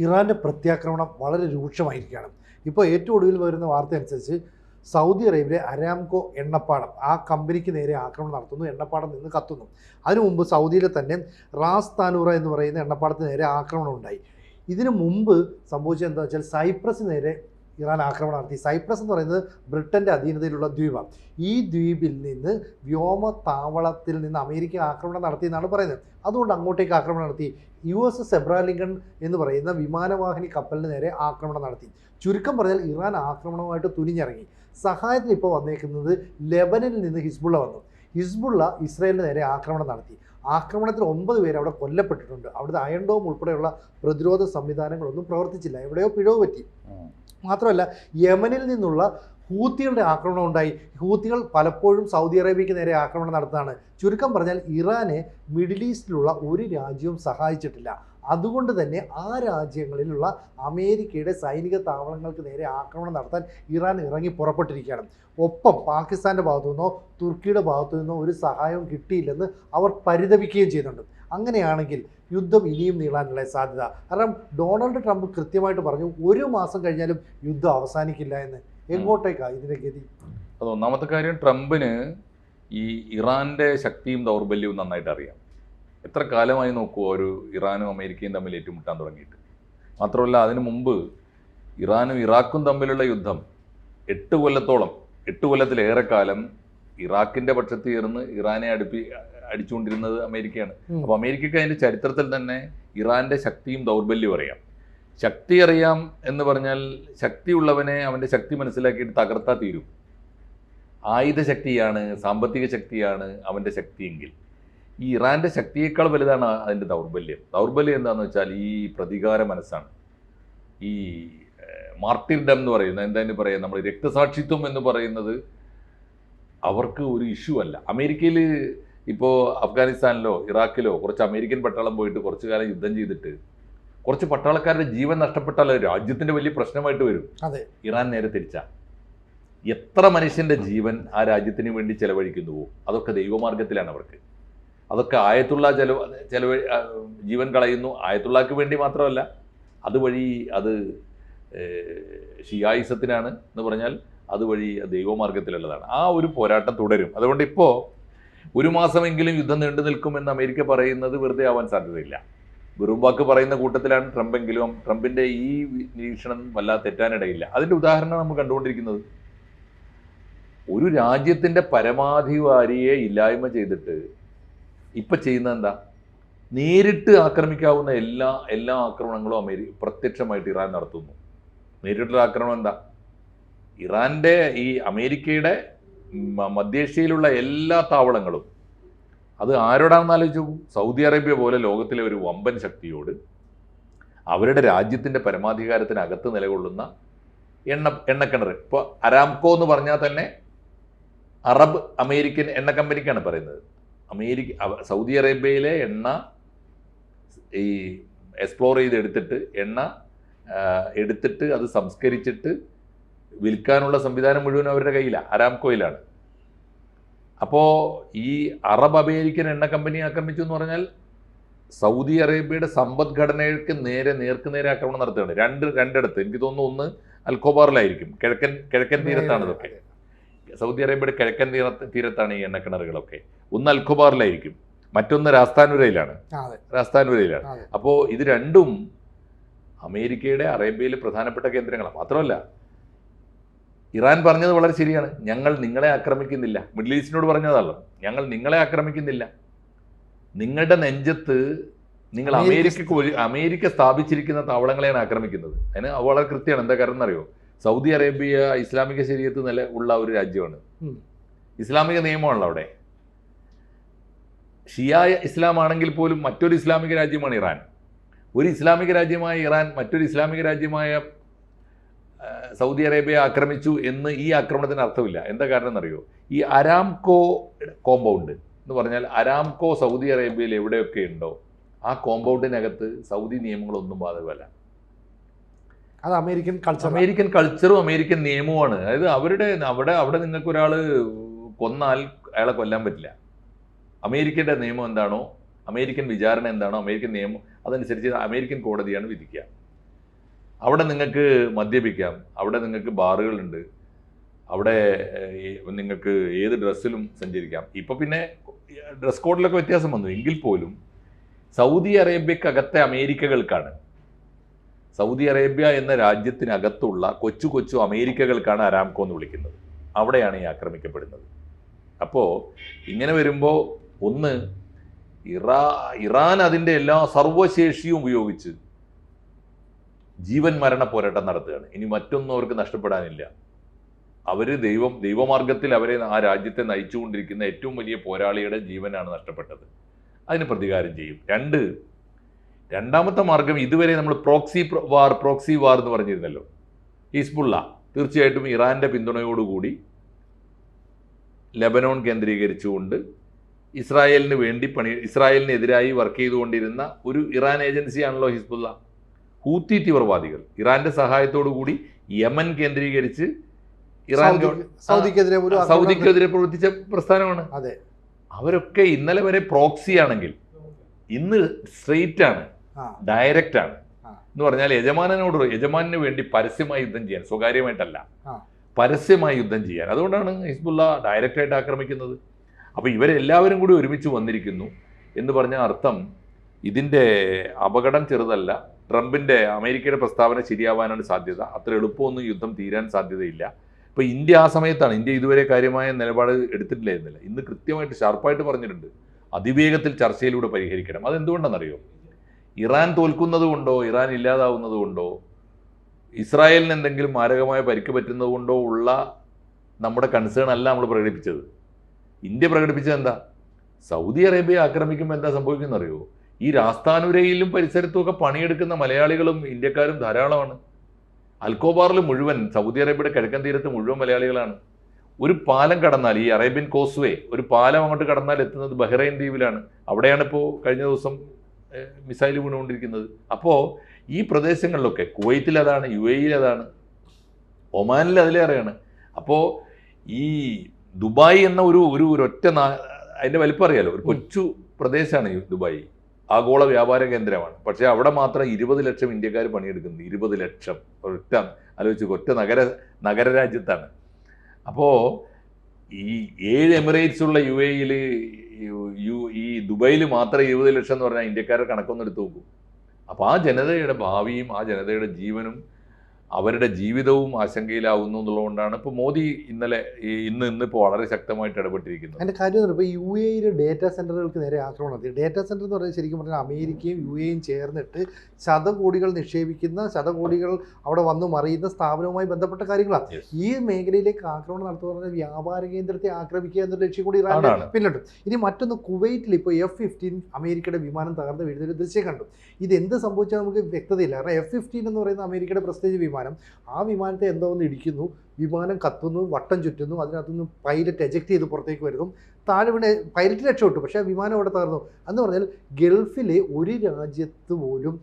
ഇറാൻ്റെ പ്രത്യാക്രമണം വളരെ രൂക്ഷമായിരിക്കുകയാണ്. ഇപ്പോൾ ഏറ്റവും ഒടുവിൽ വരുന്ന വാർത്ത അനുസരിച്ച് സൗദി അറേബ്യയിലെ അരാംകോ എണ്ണപ്പാടം, ആ കമ്പനിക്ക് നേരെ ആക്രമണം നടത്തുന്നു, എണ്ണപ്പാടം നിന്ന് കത്തുന്നു. അതിനു മുമ്പ് സൗദിയിലെ തന്നെ റാസ് താനൂറ എന്ന് പറയുന്ന എണ്ണപ്പാടത്തിന് നേരെ ആക്രമണം ഉണ്ടായി. ഇതിനു മുമ്പ് സംഭവിച്ചത് എന്താ വെച്ചാൽ സൈപ്രസിന് നേരെ ഇറാൻ ആക്രമണം നടത്തി. സൈപ്രസ് എന്ന് പറയുന്നത് ബ്രിട്ടൻ്റെ അധീനതയിലുള്ള ദ്വീപാണ്. ഈ ദ്വീപിൽ നിന്ന് വ്യോമതാവളത്തിൽ നിന്ന് അമേരിക്ക ആക്രമണം നടത്തിയെന്നാണ് പറയുന്നത്. അതുകൊണ്ട് അങ്ങോട്ടേക്ക് ആക്രമണം നടത്തി. USS എബ്രാലിങ്കൺ എന്ന് പറയുന്ന വിമാനവാഹിനി കപ്പലിന് നേരെ ആക്രമണം നടത്തി. ചുരുക്കം പറഞ്ഞാൽ ഇറാൻ ആക്രമണവുമായിട്ട് തുനിഞ്ഞിറങ്ങി. സഹായത്തിന് ഇപ്പോൾ വന്നേക്കുന്നത് ലെബനനിൽ നിന്ന് ഹിസ്ബുള്ള വന്നു. ഹിസ്ബുള്ള ഇസ്രായേലിന് നേരെ ആക്രമണം നടത്തി. ആക്രമണത്തിൽ 9 പേര് അവിടെ കൊല്ലപ്പെട്ടിട്ടുണ്ട്. അവിടുത്തെ അയൺ ഡോം ഉൾപ്പെടെയുള്ള പ്രതിരോധ സംവിധാനങ്ങളൊന്നും പ്രവർത്തിച്ചില്ല. എവിടെയോ പിഴവ് പറ്റി. മാത്രമല്ല, യമനിൽ നിന്നുള്ള ഹൂത്തികളുടെ ആക്രമണം ഉണ്ടായി. ഹൂത്തികൾ പലപ്പോഴും സൗദി അറേബ്യയ്ക്ക് നേരെ ആക്രമണം നടത്തുന്നതാണ്. ചുരുക്കം പറഞ്ഞാൽ ഇറാനെ മിഡിൽ ഈസ്റ്റിലുള്ള ഒരു രാജ്യവും സഹായിച്ചിട്ടില്ല. അതുകൊണ്ട് തന്നെ ആ രാജ്യങ്ങളിലുള്ള അമേരിക്കയുടെ സൈനിക താവളങ്ങൾക്ക് നേരെ ആക്രമണം നടത്താൻ ഇറാൻ ഇറങ്ങി പുറപ്പെട്ടിരിക്കുകയാണ്. ഒപ്പം പാകിസ്ഥാൻ്റെ ഭാഗത്തു നിന്നോ തുർക്കിയുടെ ഭാഗത്തു നിന്നോ ഒരു സഹായവും കിട്ടിയില്ലെന്ന് അവർ പരിതപിക്കുകയും ചെയ്യുന്നുണ്ട്. അങ്ങനെയാണെങ്കിൽ യുദ്ധം ഇനിയും നീളാനുള്ള സാധ്യത. കാരണം ഡൊണാൾഡ് ട്രംപ് കൃത്യമായിട്ട് പറഞ്ഞു 1 മാസം കഴിഞ്ഞാലും യുദ്ധം അവസാനിക്കില്ല എന്ന്. എങ്ങോട്ടേക്കാണ് ഇതിൻ്റെ ഗതി? അത് ഒന്നാമത്തെ കാര്യം, ട്രംപിന് ഈ ഇറാൻ്റെ ശക്തിയും ദൗർബല്യവും നന്നായിട്ട് അറിയാം. എത്ര കാലമായി നോക്കുമോ ഒരു ഇറാനും അമേരിക്കയും തമ്മിൽ ഏറ്റുമുട്ടാൻ തുടങ്ങിയിട്ട്. മാത്രമല്ല, അതിനു മുമ്പ് ഇറാനും ഇറാഖും തമ്മിലുള്ള യുദ്ധം 8 കൊല്ലത്തിലേറെ കാലം ഇറാഖിൻ്റെ പക്ഷത്ത് ചേർന്ന് ഇറാനെ അടിച്ചുകൊണ്ടിരുന്നത് അമേരിക്കയാണ്. അപ്പോൾ അമേരിക്കയ്ക്ക് അതിൻ്റെ ചരിത്രത്തിൽ തന്നെ ഇറാൻ്റെ ശക്തിയും ദൗർബല്യവും അറിയാം. ശക്തി അറിയാം എന്ന് പറഞ്ഞാൽ, ശക്തിയുള്ളവനെ അവൻ്റെ ശക്തി മനസ്സിലാക്കിയിട്ട് തകർത്താൽ തീരും. ആയുധ ശക്തിയാണ്, സാമ്പത്തിക ശക്തിയാണ് അവൻ്റെ ശക്തിയെങ്കിൽ, ഈ ഇറാൻ്റെ ശക്തിയേക്കാൾ വലുതാണ് അതിൻ്റെ ദൗർബല്യം. ദൗർബല്യം എന്താണെന്ന് വെച്ചാൽ ഈ പ്രതികാര മനസ്സാണ്. ഈ മാർട്ടിർഡം എന്ന് പറയുന്നത്, എന്തായാലും പറയാം, നമ്മൾ രക്തസാക്ഷിത്വം എന്ന് പറയുന്നത് അവർക്ക് ഒരു ഇഷ്യൂ അല്ല. അമേരിക്കയിൽ ഇപ്പോൾ അഫ്ഗാനിസ്ഥാനിലോ ഇറാഖിലോ കുറച്ച് അമേരിക്കൻ പട്ടാളം പോയിട്ട് കുറച്ചു കാലം യുദ്ധം ചെയ്തിട്ട് കുറച്ച് പട്ടാളക്കാരുടെ ജീവൻ നഷ്ടപ്പെട്ടാൽ രാജ്യത്തിൻ്റെ വലിയ പ്രശ്നമായിട്ട് വരും. അതെ, ഇറാൻ നേരെ തിരിച്ചാൽ എത്ര മനുഷ്യൻ്റെ ജീവൻ ആ രാജ്യത്തിന് വേണ്ടി ചെലവഴിക്കുന്നുവോ അതൊക്കെ ദൈവമാർഗത്തിലാണ് അവർക്ക്. അതൊക്കെ ആയത്തുള്ള ജീവൻ കളയുന്നു. ആയത്തുള്ളക്ക് വേണ്ടി മാത്രമല്ല, അതുവഴി അത് ഷിയായിസത്തിനാണ് എന്ന് പറഞ്ഞാൽ അതുവഴി ദൈവമാർഗത്തിലുള്ളതാണ്. ആ ഒരു പോരാട്ടം തുടരും. അതുകൊണ്ട് ഇപ്പോൾ 1 മാസമെങ്കിലും യുദ്ധം നീണ്ടു നിൽക്കുമെന്ന് അമേരിക്ക പറയുന്നത് വെറുതെ ആവാൻ സാധ്യതയില്ല. വെറും വാക്ക് പറയുന്ന കൂട്ടത്തിലാണ് ട്രംപെങ്കിലും. ട്രംപിൻ്റെ ഈ നിരീക്ഷണം വല്ലാതെ തെറ്റാനിടയില്ല. അതിൻ്റെ ഉദാഹരണം നമ്മൾ കണ്ടുകൊണ്ടിരിക്കുന്നത്, ഒരു രാജ്യത്തിൻ്റെ പരമാധികാരിയെ ഇല്ലായ്മ ചെയ്തിട്ട് ഇപ്പം ചെയ്യുന്നത് എന്താ? നേരിട്ട് ആക്രമിക്കാവുന്ന എല്ലാ ആക്രമണങ്ങളും പ്രത്യക്ഷമായിട്ട് ഇറാൻ നടത്തുന്നു. നേരിട്ടുള്ള ആക്രമണം എന്താ? ഇറാൻ്റെ ഈ അമേരിക്കയുടെ മധ്യേഷ്യയിലുള്ള എല്ലാ താവളങ്ങളും, അത് ആരോടാണെന്ന് ആലോചിച്ചു. സൗദി അറേബ്യ പോലെ ലോകത്തിലെ ഒരു വമ്പൻ ശക്തിയോട് അവരുടെ രാജ്യത്തിൻ്റെ പരമാധികാരത്തിനകത്ത് നിലകൊള്ളുന്ന എണ്ണക്കിണർ. ഇപ്പോൾ അരാംകോ എന്ന് പറഞ്ഞാൽ തന്നെ അറബ് അമേരിക്കൻ എണ്ണ കമ്പനിക്കാണ് പറയുന്നത്. സൗദി അറേബ്യയിലെ എണ്ണ ഈ എക്സ്പ്ലോർ എണ്ണ എടുത്തിട്ട് അത് സംസ്കരിച്ചിട്ട് വിൽക്കാനുള്ള സംവിധാനം മുഴുവൻ അവരുടെ കയ്യിലാണ്, അരാംകോയിലാണ്. അപ്പോൾ ഈ അറബ് അമേരിക്കൻ എണ്ണ കമ്പനി ആക്രമിച്ചു എന്ന് പറഞ്ഞാൽ സൗദി അറേബ്യയുടെ സമ്പദ്ഘടനയ്ക്ക് നേരെ ആക്രമണം നടത്തുകയാണ്. രണ്ടിടത്ത്. എനിക്ക് തോന്നുന്നു, ഒന്ന് അൽഖോബാറിലായിരിക്കും, കിഴക്കൻ തീരത്താണ് ഇതൊക്കെ. സൗദി അറേബ്യയുടെ കിഴക്കൻ തീരത്താണ് ഈ എണ്ണക്കിണറുകളൊക്കെ. ഒന്ന് അൽഖോബാറിലായിരിക്കും, മറ്റൊന്ന് രാജസ്ഥാനുരയിലാണ്. അപ്പോൾ ഇത് രണ്ടും അമേരിക്കയുടെ അറേബ്യയിലെ പ്രധാനപ്പെട്ട കേന്ദ്രങ്ങളാണ്. മാത്രമല്ല, ഇറാൻ പറഞ്ഞത് വളരെ ശരിയാണ്. ഞങ്ങൾ നിങ്ങളെ ആക്രമിക്കുന്നില്ല. മിഡിൽ ഈസ്റ്റിനോട് പറഞ്ഞതല്ലോ, ഞങ്ങൾ നിങ്ങളെ ആക്രമിക്കുന്നില്ല. നിങ്ങളുടെ നെഞ്ചത്ത് നിങ്ങൾ അമേരിക്ക സ്ഥാപിച്ചിരിക്കുന്ന താവളങ്ങളെയാണ് ആക്രമിക്കുന്നത്. അതിന് വളരെ കൃത്യമാണ്. എന്താ കാരണം എന്നറിയോ? സൗദി അറേബ്യ ഇസ്ലാമിക ശരീഅത്ത് ഉള്ള ഒരു രാജ്യമാണ്. ഇസ്ലാമിക നിയമമാണല്ലോ അവിടെ. ഷിയായ ഇസ്ലാം ആണെങ്കിൽ പോലും മറ്റൊരു ഇസ്ലാമിക രാജ്യമാണ് ഇറാൻ. ഒരു ഇസ്ലാമിക രാജ്യമായ ഇറാൻ മറ്റൊരു ഇസ്ലാമിക രാജ്യമായ സൗദി അറേബ്യ ആക്രമിച്ചു എന്ന് ഈ ആക്രമണത്തിന് അർത്ഥമില്ല. എന്താ കാരണം എന്നറിയോ? ഈ അരാംകോ കോമ്പൗണ്ട് എന്ന് പറഞ്ഞാൽ, അരാംകോ സൗദി അറേബ്യയിൽ എവിടെയൊക്കെ ഉണ്ടോ ആ കോമ്പൗണ്ടിനകത്ത് സൗദി നിയമങ്ങളൊന്നും ബാധകമല്ല. അത് അമേരിക്കൻ കൾച്ചറും അമേരിക്കൻ നിയമവുമാണ്. അതായത് അവിടെ നിങ്ങൾക്ക് ഒരാൾ കൊന്നാൽ അയാളെ കൊല്ലാൻ പറ്റില്ല. അമേരിക്കൻ്റെ നിയമം എന്താണോ, അമേരിക്കൻ വിചാരണ എന്താണോ, അമേരിക്കൻ നിയമം അതനുസരിച്ച് അമേരിക്കൻ കോടതിയാണ് വിധിക്കുക. അവിടെ നിങ്ങൾക്ക് മദ്യപിക്കാം, അവിടെ നിങ്ങൾക്ക് ബാറുകളുണ്ട്, അവിടെ നിങ്ങൾക്ക് ഏത് ഡ്രസ്സിലും സഞ്ചരിക്കാം. ഇപ്പം പിന്നെ ഡ്രസ് കോഡിലൊക്കെ വ്യത്യാസം വന്നു. എങ്കിൽ പോലും സൗദി അറേബ്യക്കകത്തെ അമേരിക്കകൾക്കാണ്, സൗദി അറേബ്യ എന്ന രാജ്യത്തിനകത്തുള്ള കൊച്ചു കൊച്ചു അമേരിക്കകൾക്കാണ് അരാംകോ എന്ന് വിളിക്കുന്നത്. അവിടെയാണ് ഈ ആക്രമിക്കപ്പെടുന്നത്. അപ്പോൾ ഇങ്ങനെ വരുമ്പോൾ ഒന്ന് ഇറാൻ അതിൻ്റെ എല്ലാ സർവ്വശേഷിയും ഉപയോഗിച്ച് ജീവൻ മരണ പോരാട്ടം നടത്തുകയാണ്. ഇനി മറ്റൊന്നും അവർക്ക് നഷ്ടപ്പെടാനില്ല. അവർ ദൈവമാർഗത്തിൽ അവരെ ആ രാജ്യത്തെ നയിച്ചുകൊണ്ടിരിക്കുന്ന ഏറ്റവും വലിയ പോരാളിയുടെ ജീവനാണ് നഷ്ടപ്പെട്ടത്. അതിന് പ്രതികാരം ചെയ്യും. രണ്ടാമത്തെ മാർഗം, ഇതുവരെ നമ്മൾ പ്രോക്സി വാർ എന്ന് പറഞ്ഞിരുന്നല്ലോ. ഹിസ്ബുള്ള തീർച്ചയായിട്ടും ഇറാൻ്റെ പിന്തുണയോടുകൂടി ലെബനോൺ കേന്ദ്രീകരിച്ചുകൊണ്ട് ഇസ്രായേലിനെതിരായി വർക്ക് ചെയ്തുകൊണ്ടിരുന്ന ഒരു ഇറാൻ ഏജൻസിയാണല്ലോ ഹിസ്ബുള്ള. ഹൂത്തി തീവ്രവാദികൾ ഇറാന്റെ സഹായത്തോടു കൂടി യമൻ കേന്ദ്രീകരിച്ച് സൗദിക്കെതിരെ പ്രവർത്തിച്ച പ്രസ്ഥാനമാണ്. അതെ, അവരൊക്കെ ഇന്നലെ വരെ പ്രോക്സി ആണെങ്കിൽ ഇന്ന് സ്ട്രെയിറ്റ് ആണ്, ഡയറക്റ്റ് ആണ്. എന്ന് പറഞ്ഞാൽ യജമാനു വേണ്ടി പരസ്യമായി യുദ്ധം ചെയ്യാൻ, സ്വകാര്യമായിട്ടല്ല, പരസ്യമായി യുദ്ധം ചെയ്യാൻ. അതുകൊണ്ടാണ് ഹിസ്ബുള്ള ഡയറക്റ്റായിട്ട് ആക്രമിക്കുന്നത്. അപ്പോൾ ഇവരെല്ലാവരും കൂടി ഒരുമിച്ച് വന്നിരിക്കുന്നു എന്ന് പറഞ്ഞ അർത്ഥം ഇതിൻ്റെ അപകടം ചെറുതല്ല. അമേരിക്കയുടെ പ്രസ്താവന ശരിയാവാനാണ് സാധ്യത. അത്ര എളുപ്പമൊന്നും യുദ്ധം തീരാൻ സാധ്യതയില്ല. ഇപ്പോൾ ഇന്ത്യ ആ സമയത്താണ്, ഇന്ത്യ ഇതുവരെ കാര്യമായ നിലപാട് എടുത്തിട്ടില്ലായിരുന്നില്ല. ഇന്ന് കൃത്യമായിട്ട് ഷാർപ്പായിട്ട് പറഞ്ഞിട്ടുണ്ട്, അതിവേഗത്തിൽ ചർച്ചയിലൂടെ പരിഹരിക്കണം. അതെന്തുകൊണ്ടാണെന്നറിയോ? ഇറാൻ തോൽക്കുന്നത് കൊണ്ടോ, ഇറാൻ ഇല്ലാതാവുന്നത് കൊണ്ടോ, ഇസ്രായേലിന് എന്തെങ്കിലും മാരകമായ പരിക്ക് പറ്റുന്നത് കൊണ്ടോ ഉള്ള നമ്മുടെ കൺസേൺ അല്ല നമ്മൾ പ്രകടിപ്പിച്ചത്. ഇന്ത്യ പ്രകടിപ്പിച്ചത് എന്താ? സൗദി അറേബ്യ ആക്രമിക്കുമ്പോൾ എന്താ സംഭവിക്കുന്നറിയോ? ഈ രാസ്താനുരയിലും പരിസരത്തുമൊക്കെ പണിയെടുക്കുന്ന മലയാളികളും ഇന്ത്യക്കാരും ധാരാളമാണ്. അൽക്കോബാറിൽ മുഴുവൻ, സൗദി അറേബ്യയുടെ കിഴക്കൻ തീരത്ത് മുഴുവൻ മലയാളികളാണ്. ഒരു പാലം കടന്നാൽ, ഈ അറേബ്യൻ കോസ്വേ, ഒരു പാലം അങ്ങോട്ട് കടന്നാൽ എത്തുന്നത് ബഹ്റൈൻ ദ്വീപിലാണ്. അവിടെയാണ് ഇപ്പോൾ കഴിഞ്ഞ ദിവസം മിസൈൽ വീണുകൊണ്ടിരിക്കുന്നത്. അപ്പോൾ ഈ പ്രദേശങ്ങളിലൊക്കെ, കുവൈത്തിൽ അതാണ്, UAE അതാണ്, ഒമാനിൽ അതിലേറെയാണ്. അപ്പോൾ ഈ ദുബായ് എന്ന ഒരൊറ്റ അതിൻ്റെ വലിപ്പം അറിയാലോ, ഒരു കൊച്ചു പ്രദേശമാണ് ഈ ദുബായ്. ആഗോള വ്യാപാര കേന്ദ്രമാണ്. പക്ഷേ അവിടെ മാത്രം 20 ലക്ഷം ഇന്ത്യക്കാർ പണിയെടുക്കുന്നത്. 20 ലക്ഷം ഒറ്റ നഗരരാജ്യത്താണ്. അപ്പോൾ ഈ 7 എമിറേറ്റ്സ് ഉള്ള UAE-യിൽ ഈ ദുബായിൽ മാത്രം 20 ലക്ഷം എന്ന് പറഞ്ഞാൽ ഇന്ത്യക്കാരെ കണക്കൊന്നും എടുത്ത് നോക്കും. അപ്പോൾ ആ ജനതയുടെ ഭാവിയും ആ ജനതയുടെ ജീവനും അവരുടെ ജീവിതവും ആശങ്കയിലാവുന്നു എന്നുള്ളതുകൊണ്ടാണ് ഇപ്പോൾ മോദി ഇന്നിപ്പോൾ വളരെ ശക്തമായിട്ട് ഇടപെട്ടിരിക്കുന്നത്. അതിൻ്റെ കാര്യം ഇപ്പോൾ UAE ഡേറ്റാ സെൻറ്ററുകൾക്ക് നേരെ ആക്രമണം നടത്തി. ഡേറ്റാ സെൻറ്റർ എന്ന് പറഞ്ഞാൽ ശരിക്കും പറഞ്ഞാൽ അമേരിക്കയും UAE ചേർന്നിട്ട് ശതകോടികൾ നിക്ഷേപിക്കുന്ന, ശതകോടികൾ അവിടെ വന്നു മറിയുന്ന സ്ഥാപനവുമായി ബന്ധപ്പെട്ട കാര്യങ്ങളാണ്. ഈ മേഖലയിലേക്ക് ആക്രമണം നടത്തുക പറഞ്ഞാൽ വ്യാപാര കേന്ദ്രത്തെ ആക്രമിക്കുക എന്നൊരു ലക്ഷ്യം കൂടി ഇറാൻ പിന്നിലുണ്ട്. ഇനി മറ്റൊന്ന്, കുവൈറ്റിൽ ഇപ്പോൾ F-15 അമേരിക്കയുടെ വിമാനം തകർന്ന് വീഴുന്നൊരു ദൃശ്യം കണ്ടു. ഇതെന്ത് സംഭവിച്ചാൽ നമുക്ക് വ്യക്തതയില്ല. കാരണം F-15 എന്ന് പറയുന്ന അമേരിക്കയുടെ പ്രസ്റ്റീജ് വിമാനം, ആ വിമാനത്തെ എന്തോ ഒന്ന് ഇടിക്കുന്നു, വിമാനം കത്തുന്നു, വട്ടം ചുറ്റുന്നു, അതിനകത്തുനിന്ന് പൈലറ്റ് എജക്ട് ചെയ്ത് പുറത്തേക്ക് വരുന്നു, താഴെ വീണ് പൈലറ്റ് രക്ഷപ്പെട്ടു, പക്ഷേ ആ വിമാനം അവിടെ തകർന്നു. എന്ന് പറഞ്ഞാൽ ഗൾഫിലെ ഒരു രാജ്യത്ത് പോലും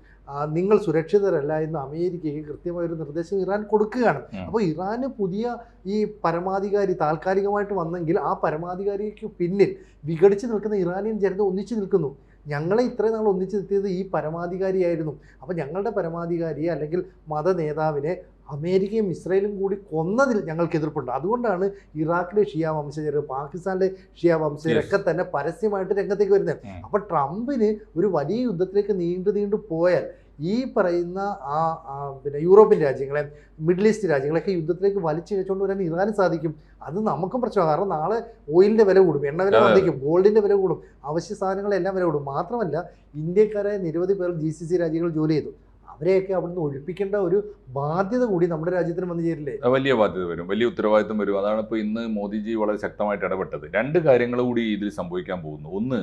നിങ്ങൾ സുരക്ഷിതരല്ല എന്ന് അമേരിക്കയ്ക്ക് കൃത്യമായൊരു നിർദ്ദേശം ഇറാൻ കൊടുക്കുകയാണ്. അപ്പോൾ ഇറാന് പുതിയ ഈ പരമാധികാരി താൽക്കാലികമായിട്ട് വന്നെങ്കിൽ ആ പരമാധികാരിക്ക് പിന്നിൽ വിഘടിച്ച് നിൽക്കുന്ന ഇറാനിയൻ ജനത ഒന്നിച്ചു നിൽക്കുന്നു. ഞങ്ങളെ ഇത്രയും നാൾ ഒന്നിച്ചു നിർത്തിയത് ഈ പരമാധികാരിയായിരുന്നു. അപ്പോൾ ഞങ്ങളുടെ പരമാധികാരിയെ അല്ലെങ്കിൽ മത നേതാവിനെ അമേരിക്കയും ഇസ്രയേലും കൂടി കൊന്നതിൽ ഞങ്ങൾക്ക് എതിർപ്പുണ്ട്. അതുകൊണ്ടാണ് ഇറാഖിലെ ഷിയ വംശജർ, പാകിസ്ഥാനിലെ ഷിയ വംശജരൊക്കെ തന്നെ പരസ്യമായിട്ട് രംഗത്തേക്ക് വരുന്നത്. അപ്പോൾ ട്രംപിന് ഒരു വലിയ യുദ്ധത്തിലേക്ക് നീണ്ടു പോയാൽ ഈ പറയുന്ന പിന്നെ യൂറോപ്യൻ രാജ്യങ്ങളെ, മിഡിൽ ഈസ്റ്റ് രാജ്യങ്ങളൊക്കെ യുദ്ധത്തിലേക്ക് വലിച്ചു വെച്ചുകൊണ്ട് വരാൻ ഇറാന് സാധിക്കും. അത് നമുക്കും പ്രശ്നമാണ്. കാരണം നാളെ ഓയിലിൻ്റെ വില കൂടും, എണ്ണ വില വർദ്ധിക്കും, ഗോൾഡിൻ്റെ വില കൂടും, അവശ്യ സാധനങ്ങളെല്ലാം വില കൂടും. മാത്രമല്ല ഇന്ത്യക്കാരായ നിരവധി പേർ GCC രാജ്യങ്ങൾ ജോലി ചെയ്തു. അവരെയൊക്കെ അവിടുന്ന് ഒഴിപ്പിക്കേണ്ട ഒരു ബാധ്യത കൂടി നമ്മുടെ രാജ്യത്തിന് വന്നു ചേരില്ലേ? വലിയ ബാധ്യത വരും, വലിയ ഉത്തരവാദിത്വം വരും. അതാണ് ഇപ്പോൾ ഇന്ന് മോദിജി വളരെ ശക്തമായിട്ട് ഇടപെട്ടത്. 2 കാര്യങ്ങൾ കൂടി ഇതിൽ സംഭവിക്കാൻ പോകുന്നു. ഒന്ന്,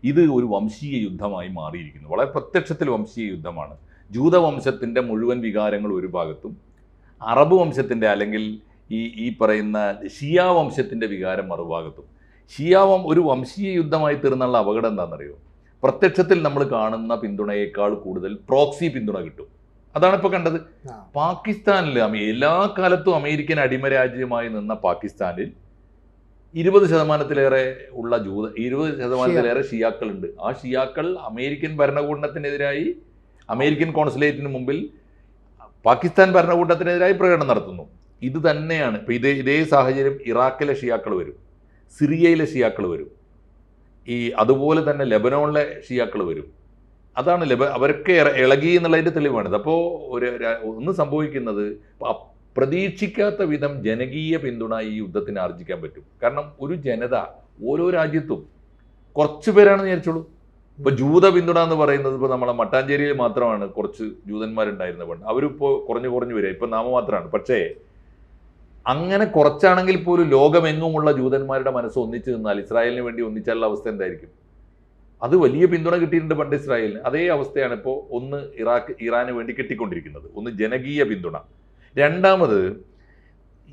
ഇത് ഒരു വംശീയ യുദ്ധമായി മാറിയിരിക്കുന്നു. വളരെ പ്രത്യക്ഷത്തിൽ വംശീയ യുദ്ധമാണ്. ജൂതവംശത്തിൻ്റെ മുഴുവൻ വികാരങ്ങൾ ഒരു ഭാഗത്തും, അറബ് വംശത്തിൻ്റെ അല്ലെങ്കിൽ ഈ പറയുന്ന ഷിയ വംശത്തിൻ്റെ വികാരം മറുഭാഗത്തും. ഒരു വംശീയ യുദ്ധമായി തീർന്നുള്ള അപകടം എന്താണെന്നറിയോ? പ്രത്യക്ഷത്തിൽ നമ്മൾ കാണുന്ന പിന്തുണയേക്കാൾ കൂടുതൽ പ്രോക്സി പിന്തുണ കിട്ടും. അതാണ് ഇപ്പോൾ കണ്ടത്. പാകിസ്ഥാനിൽ എല്ലാ കാലത്തും അമേരിക്കൻ അടിമരാജ്യമായി നിന്ന പാകിസ്ഥാനിൽ 20% ഉള്ള 20% ഷിയാക്കളുണ്ട്. ആ ഷിയാക്കൾ അമേരിക്കൻ ഭരണകൂടത്തിനെതിരായി അമേരിക്കൻ കോൺസുലേറ്റിന് മുമ്പിൽ പാകിസ്ഥാൻ ഭരണകൂട്ടത്തിനെതിരായി പ്രകടനം നടത്തുന്നു. ഇത് തന്നെയാണ് ഇപ്പം ഇതേ സാഹചര്യം ഇറാഖിലെ ഷിയാക്കൾ വരും, സിറിയയിലെ ഷിയാക്കൾ വരും, അതുപോലെ തന്നെ ലെബനോണിലെ ഷിയാക്കൾ വരും. അതാണ് അവരൊക്കെ ഇളകി എന്നുള്ളതിൻ്റെ തെളിവാണിത്. അപ്പോൾ ഒന്ന് സംഭവിക്കുന്നത് പ്രതീക്ഷിക്കാത്ത വിധം ജനകീയ പിന്തുണ ഈ യുദ്ധത്തിന് ആർജിക്കാൻ പറ്റും. കാരണം ഒരു ജനത ഓരോ രാജ്യത്തും കുറച്ച് പേരാണെന്ന് വിചാരിച്ചോളൂ. ഇപ്പോൾ ജൂത പിന്തുണ എന്ന് പറയുന്നത് ഇപ്പോൾ നമ്മളെ മട്ടാഞ്ചേരിയിൽ മാത്രമാണ് കുറച്ച് ജൂതന്മാരുണ്ടായിരുന്ന പണ്ട്. അവരിപ്പോൾ കുറഞ്ഞു വരിക, ഇപ്പം നാമമാത്രമാണ്. പക്ഷേ അങ്ങനെ കുറച്ചാണെങ്കിൽ പോലും ലോകമെങ്ങുമുള്ള ജൂതന്മാരുടെ മനസ്സ് ഒന്നിച്ചു നിന്നാൽ ഇസ്രായേലിന് വേണ്ടി ഒന്നിച്ചാലുള്ള അവസ്ഥ എന്തായിരിക്കും? അത് വലിയ പിന്തുണ കിട്ടിയിട്ടുണ്ട് പണ്ട് ഇസ്രായേലിന്. അതേ അവസ്ഥയാണ് ഇപ്പോൾ ഒന്ന് ഇറാന് വേണ്ടി കിട്ടിക്കൊണ്ടിരിക്കുന്നത്. ഒന്ന് ജനകീയ പിന്തുണ, രണ്ടാമത്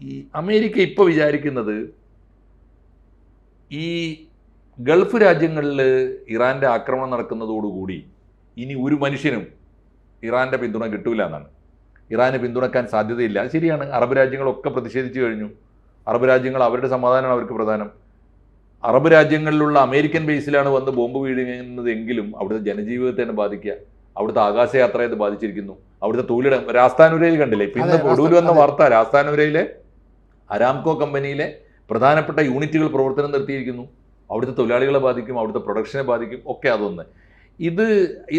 ഈ അമേരിക്ക ഇപ്പോൾ വിചാരിക്കുന്നത് ഈ ഗൾഫ് രാജ്യങ്ങളിൽ ഇറാൻ്റെ ആക്രമണം നടക്കുന്നതോടുകൂടി ഇനി ഒരു മനുഷ്യനും ഇറാൻ്റെ പിന്തുണ കിട്ടൂല എന്നാണ്. ഇറാനെ പിന്തുണക്കാൻ സാധ്യതയില്ല. ശരിയാണ്, അറബ് രാജ്യങ്ങളൊക്കെ പ്രതിഷേധിച്ചു കഴിഞ്ഞു. അറബ് രാജ്യങ്ങൾ അവരുടെ സമാധാനമാണ് അവർക്ക് പ്രധാനം. അറബ് രാജ്യങ്ങളിലുള്ള അമേരിക്കൻ ബേസിലാണ് വന്ന് ബോംബ് വീഴുന്നതെങ്കിലും അവിടുത്തെ ജനജീവിതത്തെ ബാധിക്കുക, അവിടുത്തെ ആകാശയാത്രയെ ബാധിച്ചിരിക്കുന്നു, അവിടുത്തെ തൊഴിലിടം. രാജസ്ഥാനുരയിൽ കണ്ടില്ലേ ഇപ്പം ഇന്ന് ഒടുവിൽ വന്ന വാർത്ത, രാജസ്ഥാനുരയിലെ അരാംകോ കമ്പനിയിലെ പ്രധാനപ്പെട്ട യൂണിറ്റുകൾ പ്രവർത്തനം നിർത്തിയിരിക്കുന്നു. അവിടുത്തെ തൊഴിലാളികളെ ബാധിക്കും, അവിടുത്തെ പ്രൊഡക്ഷനെ ബാധിക്കും, ഒക്കെ അതൊന്ന്.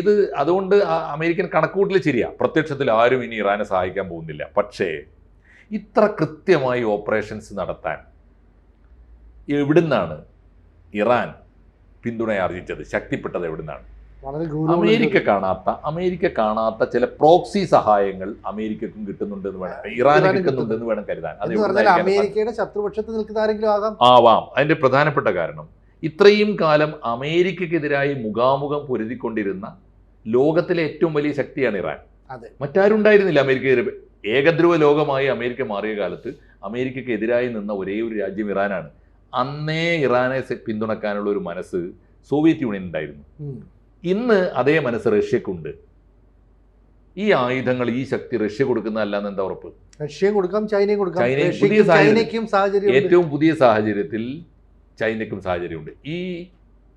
ഇത് അതുകൊണ്ട് അമേരിക്കൻ കണക്കുകൂട്ടൽ ശരിയാണ്, പ്രത്യക്ഷത്തിൽ ആരും ഇനി ഇറാനെ സഹായിക്കാൻ പോകുന്നില്ല. പക്ഷേ ഇത്ര കൃത്യമായി ഓപ്പറേഷൻസ് നടത്താൻ എവിടുന്നാണ് ഇറാൻ പിന്തുണ ആർജിച്ചത്, ശക്തിപ്പെട്ടത് എവിടുന്നാണ്? അമേരിക്ക കാണാത്ത ചില പ്രോക്സി സഹായങ്ങൾ അമേരിക്കക്കും കിട്ടുന്നുണ്ടെന്ന് വേണം, ഇറാന് കിട്ടുന്നുണ്ടെന്ന് വേണം കരുതാൻ. അമേരിക്കയുടെ ശത്രുപക്ഷത്ത് നിൽക്കുന്ന ആരെങ്കിലും ആവാം. അതിന്റെ പ്രധാനപ്പെട്ട കാരണം ഇത്രയും കാലം അമേരിക്കക്കെതിരായി മുഖാമുഖം പൊരുതിക്കൊണ്ടിരുന്ന ലോകത്തിലെ ഏറ്റവും വലിയ ശക്തിയാണ് ഇറാൻ. മറ്റാരും ഉണ്ടായിരുന്നില്ല അമേരിക്കയെതിരെ. ഏകധ്രുവ ലോകമായി അമേരിക്ക മാറിയ കാലത്ത് അമേരിക്കക്കെതിരായി നിന്ന ഒരേ ഒരു രാജ്യം ഇറാനാണ്. അന്നേ ഇറാനെ പിന്തുണക്കാനുള്ള ഒരു മനസ്സ് സോവിയറ്റ് യൂണിയൻ ഉണ്ടായിരുന്നു. ഇന്ന് അതേ മനസ്സ് റഷ്യക്കുണ്ട്. ഈ ആയുധങ്ങൾ, ഈ ശക്തി റഷ്യ കൊടുക്കുന്നതല്ലാന്ന് എന്താ ഉറപ്പ്? റഷ്യയും കൊടുക്കാം, ചൈനയും കൊടുക്കാം. ഏറ്റവും പുതിയ സാഹചര്യത്തിൽ ചൈനയ്ക്കും സാഹചര്യമുണ്ട്. ഈ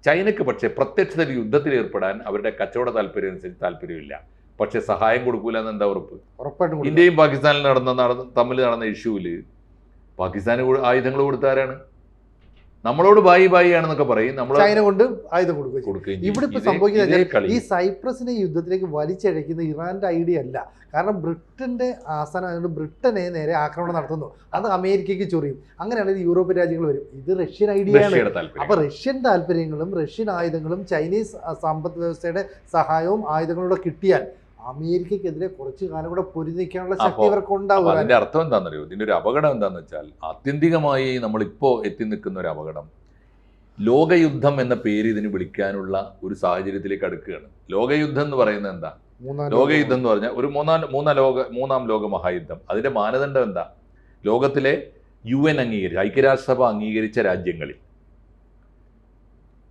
ചൈനയ്ക്ക് പക്ഷേ പ്രത്യക്ഷത്തിൽ യുദ്ധത്തിൽ ഏർപ്പെടാൻ അവരുടെ കച്ചവട താല്പര്യം അനുസരിച്ച് താല്പര്യമില്ല. പക്ഷെ സഹായം കൊടുക്കൂല എന്ന് എന്താ ഉറപ്പ്? ഇന്ത്യയും പാകിസ്ഥാനിൽ തമ്മിൽ നടന്ന ഇഷ്യൂവിൽ പാകിസ്ഥാന് ആയുധങ്ങൾ കൊടുത്താരാണ്? നമ്മളോട് ബായി ആണെന്നൊക്കെ പറയും, നമ്മൾ ചൈന കൊണ്ട് ആയുധം കൊടുക്കുകയും. ഇവിടെ ഇപ്പൊ സംഭവിക്കുന്നത് ഈ സൈപ്രസിനെ യുദ്ധത്തിലേക്ക് വലിച്ചഴക്കുന്ന ഇറാന്റെ ഐഡിയ അല്ല. കാരണം ബ്രിട്ടന്റെ ആസ്ഥാനം, ബ്രിട്ടനെ നേരെ ആക്രമണം നടത്തുന്നു, അത് അമേരിക്കയ്ക്ക് ചൊറിയും. അങ്ങനെയാണെങ്കിൽ യൂറോപ്യൻ രാജ്യങ്ങൾ വരും. ഇത് റഷ്യൻ ഐഡിയയാണ്. അപ്പൊ റഷ്യൻ താല്പര്യങ്ങളും റഷ്യൻ ആയുധങ്ങളും ചൈനീസ് സമ്പദ് വ്യവസ്ഥയുടെ സഹായവും ആയുധങ്ങളൂടെ കിട്ടിയാൽ അമേരിക്കക്കെതിരെ കുറച്ചു കാലം കൂടെ പൊരുതിക്കാനുള്ള ശക്തി ഇവർക്ക് ഉണ്ടാവും. അതിന്റെ അർത്ഥം എന്താണെന്നറിയോ? ഇതിന്റെ ഒരു അപകടം എന്താണെന്ന് വെച്ചാൽ, ആത്യന്തികമായി നമ്മളിപ്പോൾ എത്തി നിൽക്കുന്ന ഒരു അപകടം ലോകയുദ്ധം എന്ന പേര് ഇതിന് വിളിക്കാനുള്ള ഒരു സാഹചര്യത്തിലേക്ക് അടുക്കുകയാണ്. ലോകയുദ്ധം എന്ന് പറയുന്നത് എന്താ? ലോകയുദ്ധം എന്ന് പറഞ്ഞാൽ ഒരു മൂന്നാം ലോക മഹായുദ്ധം. അതിന്റെ മാനദണ്ഡം എന്താ? ലോകത്തിലെ UN അംഗീകരിച്ച, ഐക്യരാഷ്ട്രസഭ അംഗീകരിച്ച രാജ്യങ്ങളിൽ,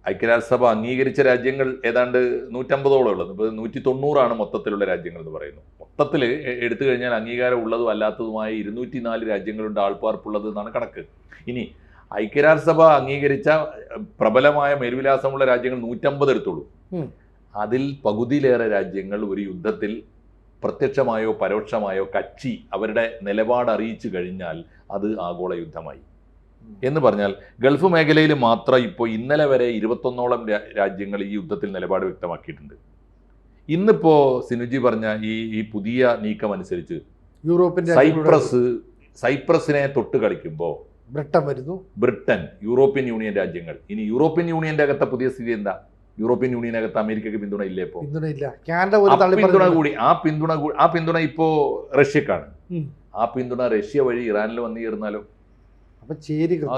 ഐക്യരാഷ്ട്രസഭ അംഗീകരിച്ച രാജ്യങ്ങൾ ഏതാണ്ട് 150ഓളം ഉള്ളത്. ഇപ്പോൾ 190 മൊത്തത്തിലുള്ള രാജ്യങ്ങൾ എന്ന് പറയുന്നു. മൊത്തത്തിൽ എടുത്തു കഴിഞ്ഞാൽ അംഗീകാരം ഉള്ളതും അല്ലാത്തതുമായ 204 രാജ്യങ്ങളുണ്ട് ആൾപ്പാർപ്പുള്ളത് എന്നാണ് കണക്ക്. ഇനി ഐക്യരാഷ്ട്രസഭ അംഗീകരിച്ച പ്രബലമായ മേൽവിലാസമുള്ള രാജ്യങ്ങൾ 150 എടുത്തുള്ളൂ. അതിൽ പകുതിയിലേറെ രാജ്യങ്ങൾ ഒരു യുദ്ധത്തിൽ പ്രത്യക്ഷമായോ പരോക്ഷമായോ കക്ഷി അവരുടെ നിലപാട് അറിയിച്ചു കഴിഞ്ഞാൽ അത് ആഗോള യുദ്ധമായി. എന്ന് പറഞ്ഞാൽ ഗൾഫ് മേഖലയിൽ മാത്രം ഇപ്പോൾ ഇന്നലെ വരെ 21ഓളം രാജ്യങ്ങൾ ഈ യുദ്ധത്തിൽ നിലപാട് വ്യക്തമാക്കിയിട്ടുണ്ട്. ഇന്നിപ്പോൾ സിനുജി പറഞ്ഞ ഈ പുതിയ നീക്കം അനുസരിച്ച് യൂറോപ്യൻ സൈപ്രസിനെ തൊട്ട് കളിക്കുമ്പോൾ ബ്രിട്ടൻ, യൂറോപ്യൻ യൂണിയൻ രാജ്യങ്ങൾ. ഇനി യൂറോപ്യൻ യൂണിയന്റെ അകത്തെ പുതിയ സ്ഥിതി എന്താ? യൂറോപ്യൻ യൂണിയനകത്ത് അമേരിക്കക്ക് പിന്തുണ ഇല്ലേ? ഇപ്പോൾ ആ പിന്തുണ ഇപ്പോ റഷ്യക്കാണ്. ആ പിന്തുണ റഷ്യ വഴി ഇറാനിൽ വന്നു ചേർന്നാലോ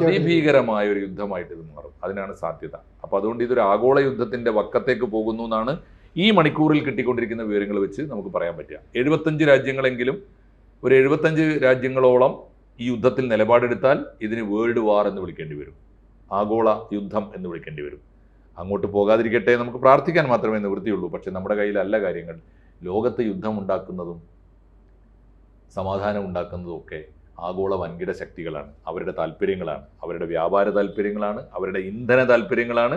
അതിഭീകരമായ ഒരു യുദ്ധമായിട്ട് ഇത് മാറും. അതിനാണ് സാധ്യത. അപ്പൊ അതുകൊണ്ട് ഇതൊരു ആഗോള യുദ്ധത്തിന്റെ വക്കത്തേക്ക് പോകുന്നു എന്നാണ് ഈ മണിക്കൂറിൽ കിട്ടിക്കൊണ്ടിരിക്കുന്ന വിവരങ്ങൾ വെച്ച് നമുക്ക് പറയാൻ പറ്റുക. 75 രാജ്യങ്ങളെങ്കിലും, ഒരു 75 രാജ്യങ്ങളോളം ഈ യുദ്ധത്തിൽ നിലപാടെടുത്താൽ ഇതിന് വേൾഡ് വാർ എന്ന് വിളിക്കേണ്ടി വരും, ആഗോള യുദ്ധം എന്ന് വിളിക്കേണ്ടി വരും. അങ്ങോട്ട് പോകാതിരിക്കട്ടെ, നമുക്ക് പ്രാർത്ഥിക്കാൻ മാത്രമേ നിവൃത്തിയുള്ളൂ. പക്ഷെ നമ്മുടെ കയ്യിലല്ല കാര്യങ്ങൾ. ലോകത്ത് യുദ്ധം ഉണ്ടാക്കുന്നതും സമാധാനം ഉണ്ടാക്കുന്നതും ഒക്കെ ആഗോള വൻകിട ശക്തികളാണ്. അവരുടെ താല്പര്യങ്ങളാണ്, അവരുടെ വ്യാപാര താല്പര്യങ്ങളാണ്, അവരുടെ ഇന്ധന താല്പര്യങ്ങളാണ്,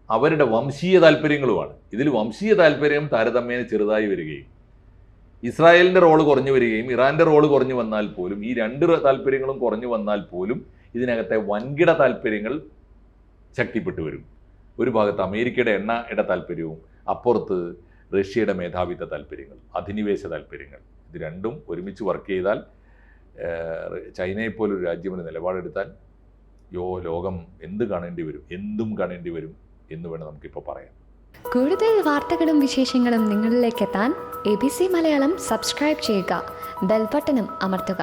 അവരുടെ വംശീയ താല്പര്യങ്ങളുമാണ്. ഇതിൽ വംശീയ താല്പര്യം താരതമ്യേന ചെറുതായി വരികയും ഇസ്രായേലിൻ്റെ റോള് കുറഞ്ഞു വരികയും ഇറാൻ്റെ റോള് കുറഞ്ഞു വന്നാൽ പോലും, ഈ രണ്ട് താല്പര്യങ്ങളും കുറഞ്ഞു വന്നാൽ പോലും ഇതിനകത്തെ വൻകിട താല്പര്യങ്ങൾ ശക്തിപ്പെട്ടു വരും. ഒരു ഭാഗത്ത് അമേരിക്കയുടെ എണ്ണയുടെ താല്പര്യവും അപ്പുറത്ത് റഷ്യയുടെ മേധാവിത്വ താല്പര്യങ്ങൾ, അധിനിവേശ താല്പര്യങ്ങൾ, ഇത് രണ്ടും ഒരുമിച്ച് വർക്ക് ചെയ്താൽ, ചൈനയെപ്പോലൊരു രാജ്യമൊരു നിലപാടെടുത്താൽ ലോകം എന്തും കാണേണ്ടി വരും എന്ന് വേണം നമുക്കിപ്പോൾ പറയാം. കൂടുതൽ വാർത്തകളും വിശേഷങ്ങളും നിങ്ങളിലേക്ക് എത്താൻ ABC മലയാളം സബ്സ്ക്രൈബ് ചെയ്യുക, ബെൽ ബട്ടണും അമർത്തുക.